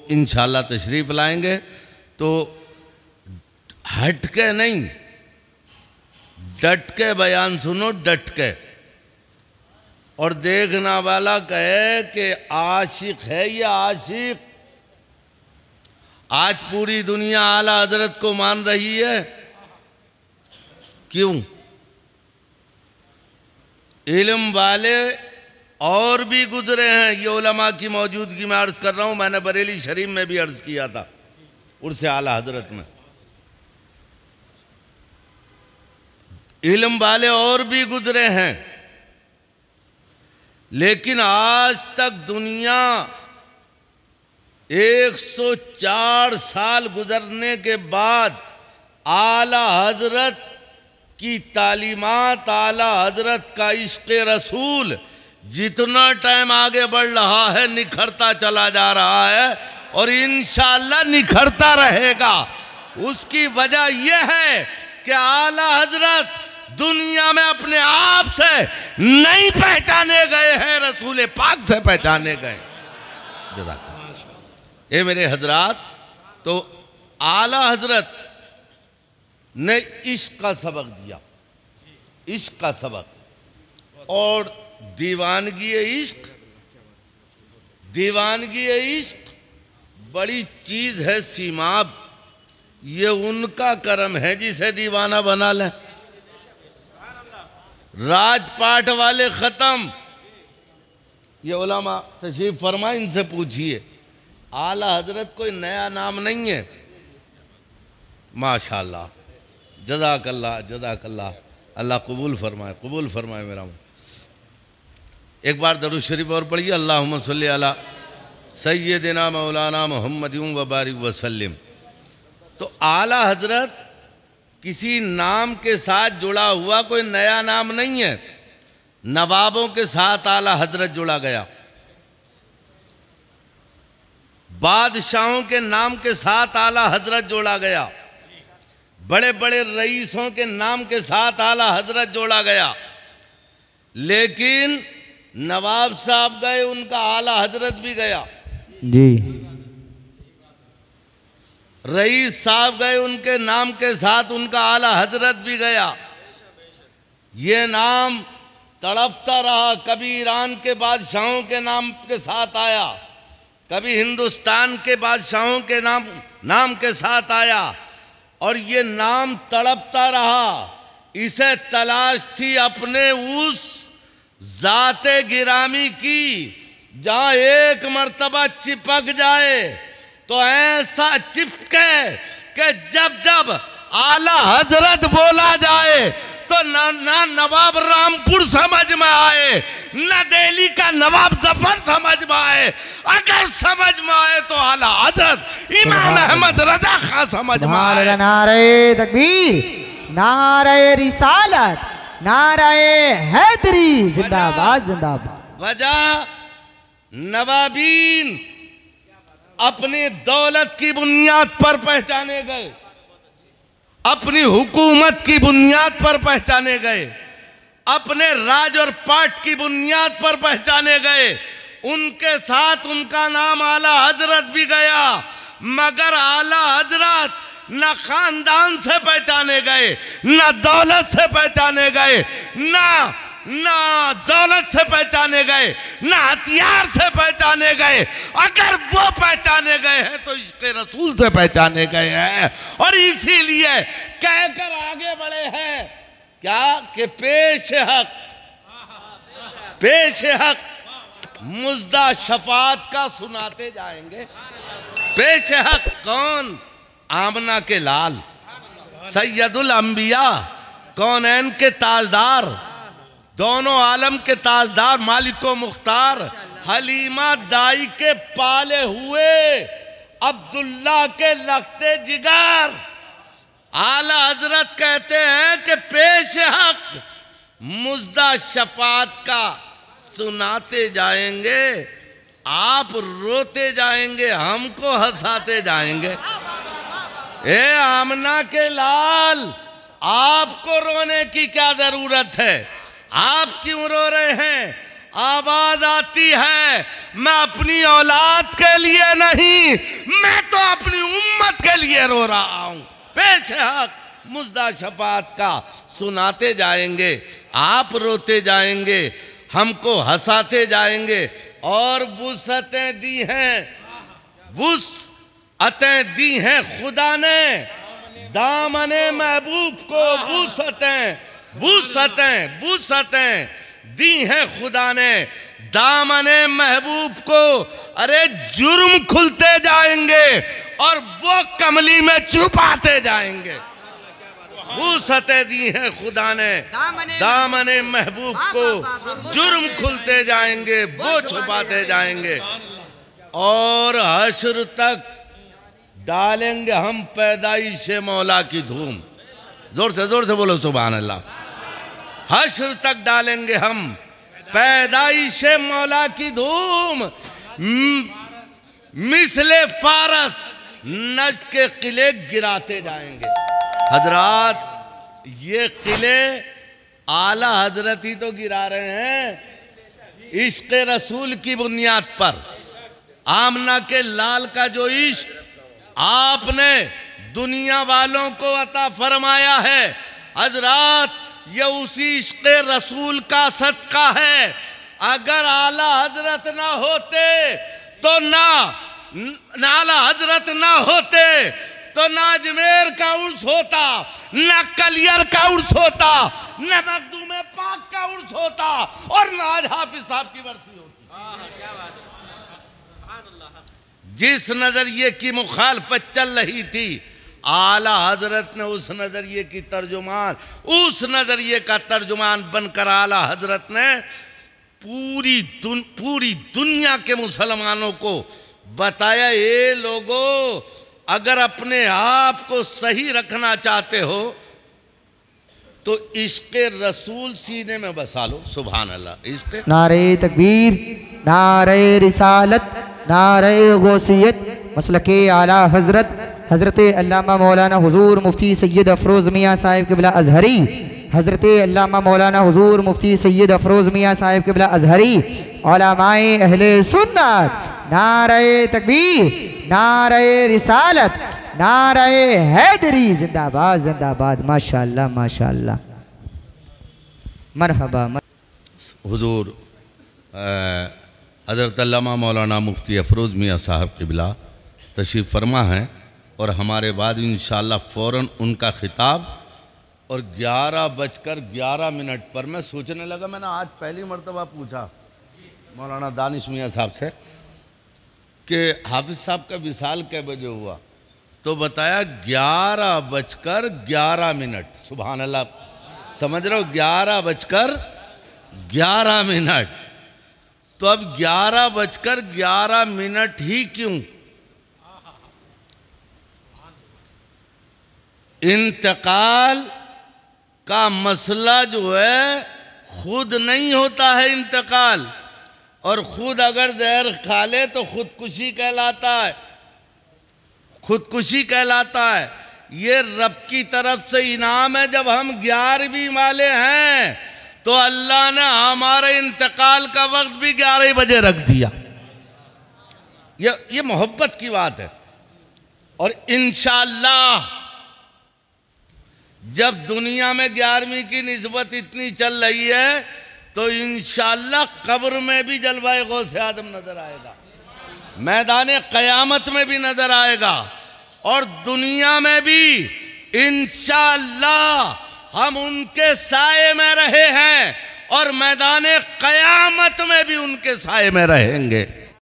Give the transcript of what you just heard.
इंशाल्लाह तशरीफ़ लाएंगे। तो हट के नहीं, डट के बयान सुनो, डट के। और देखना वाला कहे कि आशिक है या आशिक। आज पूरी दुनिया आला हजरत को मान रही है, क्यों? इल्म वाले और भी गुजरे हैं, ये उलमा की मौजूदगी में अर्ज़ कर रहा हूँ। मैंने बरेली शरीफ में भी अर्ज़ किया था उर्स आला हजरत में। इल्म वाले और भी गुजरे हैं, लेकिन आज तक दुनिया 104 साल गुजरने के बाद आला हजरत की तालीमात, आला हजरत का इश्क़ रसूल जितना टाइम आगे बढ़ रहा है निखरता चला जा रहा है और इंशाअल्लाह निखरता रहेगा। उसकी वजह यह है कि आला हजरत दुनिया में अपने आप से नहीं पहचाने गए हैं, रसूल पाक से पहचाने गए। ये मेरे हजरात, तो आला हजरत ने इश्क का सबक दिया, इश्क का सबक। और दीवानगी इश्क, दीवानगी इश्क बड़ी चीज है सीमाब। ये उनका करम है जिसे दीवाना बना ले। राजपाट वाले खत्म। ये उलमा तशरीफ फरमा, इनसे पूछिए, आला हजरत कोई नया नाम नहीं है। माशाअल्लाह, जज़ाकल्लाह जज़ाकल्लाह, अल्लाह कबूल फरमाए, कबूल फरमाए मेरा। एक बार दरूद शरीफ और पढ़िए, अल्लाहुम्मा सल्ली अला सय्यदिना मौलाना मुहम्मदिन व बारिक वसल्लिम। तो आला हजरत किसी नाम के साथ जुड़ा हुआ कोई नया नाम नहीं है। नवाबों के साथ आला हजरत जुड़ा गया, बादशाहों के नाम के साथ आला हजरत जोड़ा गया, बड़े बड़े रईसों के नाम के साथ आला हजरत जोड़ा गया। लेकिन नवाब साहब गए, उनका आला हजरत भी गया जी। रईस साहब गए, उनके नाम के साथ उनका आला हजरत भी गया। ये नाम तड़पता रहा, कभी ईरान के बादशाहों के नाम के साथ आया, कभी हिंदुस्तान के बादशाहों के नाम के साथ आया, और ये नाम तड़पता रहा। इसे तलाश थी अपने उस जाते गिरामी की जहां एक मर्तबा चिपक जाए तो ऐसा चिपके कि जब जब आला हजरत बोला जाए तो ना नवाब रामपुर समझ में आए, न दिल्ली का नवाब जफर समझ में आए, अगर समझ में आए तो आला हजरत इमाम अहमद रजा खां समझ में आए। नारे तकबीर, नारे रिसालत, नारे हैदरी, जिंदाबाद जिंदाबाद। वजह नवाबीन अपनी दौलत की बुनियाद पर पहचाने गए, अपनी हुकूमत की बुनियाद पर पहचाने गए, अपने राज और पाट की बुनियाद पर पहचाने गए। उनके साथ उनका नाम आला हजरत भी गया, मगर आला हजरत न खानदान से पहचाने गए, न दौलत से पहचाने गए, ना दौलत से पहचाने गए, ना हथियार से पहचाने गए। अगर वो पहचाने गए हैं तो इश्क़ रसूल से पहचाने गए हैं। और इसीलिए कहकर आगे बढ़े हैं क्या कि पेश हक मुज्दा शफात का सुनाते जाएंगे। पेश हक कौन? आमना के लाल, सैयदुल अंबिया, कौनैन के ताजदार, दोनों आलम के ताजदार, मालिको मुख्तार, हलीमा दाई के पाले हुए, अब्दुल्ला के लखते जिगर। आला हजरत कहते हैं कि पेश हक मुज्दा शफात का सुनाते जाएंगे, आप रोते जाएंगे, हमको हंसाते जाएंगे। ए आमना के लाल, आपको रोने की क्या जरूरत है? आप क्यों रो रहे हैं? आवाज आती है, मैं अपनी औलाद के लिए नहीं, मैं तो अपनी उम्मत के लिए रो रहा हूं। पेश हक मुद्दा शफाअत का सुनाते जाएंगे, आप रोते जाएंगे, हमको हंसाते जाएंगे। और वुसअतें दी हैं, वुसअतें दी हैं खुदा ने दामने महबूब को। वुसअतें दी हैं खुदा ने दामने महबूब को। अरे जुर्म खुलते जाएंगे और वो कमली में छुपाते जाएंगे। वुसअतें दी हैं खुदा ने दामने महबूब को, जुर्म खुलते जाएंगे, वो छुपाते जाएंगे। और हश्र तक डालेंगे हम पैदाइश मौला की धूम। जोर से बोलो सुभान अल्लाह। हश्र तक डालेंगे हम पैदाइश मौला की धूम। मिसले फारस नज्द के किले गिराते जाएंगे। हजरात, ये किले आला हजरत ही तो गिरा रहे हैं इश्क रसूल की बुनियाद पर। आमना के लाल का जो इश्क आपने दुनिया वालों को अता फरमाया है, हजरात, ये उसी इश्क रसूल का सदका है। अगर आला हजरत ना होते तो आला हजरत ना होते तो ना अजमेर का उर्स होता, ना कलियर का उर्स होता, ना मखदूम पाक का उर्स होता, और ना आज हाफिज साहब की बरसी होती। जिस नजरिए की मुखालफत चल रही थी, आला हजरत ने उस नजरिए की तर्जुमान, उस नजरिए का तर्जुमान बनकर आला हजरत ने पूरी दुनिया के मुसलमानों को बताया, ये लोगों, अगर अपने आप को सही रखना चाहते हो तो इश्क रसूल सीने में बसा लो। सुभान अल्लाह। इश्क नारे तकबीर, नारे रिसालत, नारे गौसियत, मसलके आला हजरत हजरत अल्लामा मौलाना हुजूर मुफ्ती सैयद अफरोज मियाँ साहिब क़िबला अजहरी, हजरत अल्लामा मौलाना हुजूर मुफ्ती सैयद अफरोज मियाँ साहिब क़िबला अजहरी, उलमाए अहले सुन्नत, नारे तकबीर, नारे रिसालत, नारे हैदरी, जिंदाबाद जिंदाबाद। माशाअल्लाह माशाअल्लाह, मरहबा। हुजूर हज़रत अल्लामा मौलाना मुफ्ती अफरोज़ मियाँ साहब क़िबला तशरीफ़ फरमा हैं और हमारे बाद इंशाअल्लाह फ़ौरन उनका ख़िताब। और 11:11 पर मैं सोचने लगा, मैंने आज पहली मरतबा पूछा मौलाना दानिश मियाँ साहब से कि हाफिज़ साहब का विसाल कै बजे हुआ, तो बताया 11:11। सुभान अल्लाह, समझ रहे हो, 11:11। तो अब 11:11 ही क्यों? इंतकाल का मसला जो है खुद नहीं होता है इंतकाल, और खुद अगर जहर खा ले तो खुदकुशी कहलाता है, खुदकुशी कहलाता है। ये रब की तरफ से इनाम है। जब हम 11वीं वाले हैं तो अल्लाह ने हमारे इंतकाल का वक्त भी 11 बजे रख दिया। ये मोहब्बत की बात है। और इंशाअल्लाह जब दुनिया में 11वीं की निस्बत इतनी चल रही है तो इंशाअल्लाह कब्र में भी जलवाए गौसे आदम नजर आएगा, मैदान क़यामत में भी नजर आएगा, और दुनिया में भी इंशाअल्लाह हम उनके साए में रहे हैं और मैदान क़यामत में भी उनके साए में रहेंगे।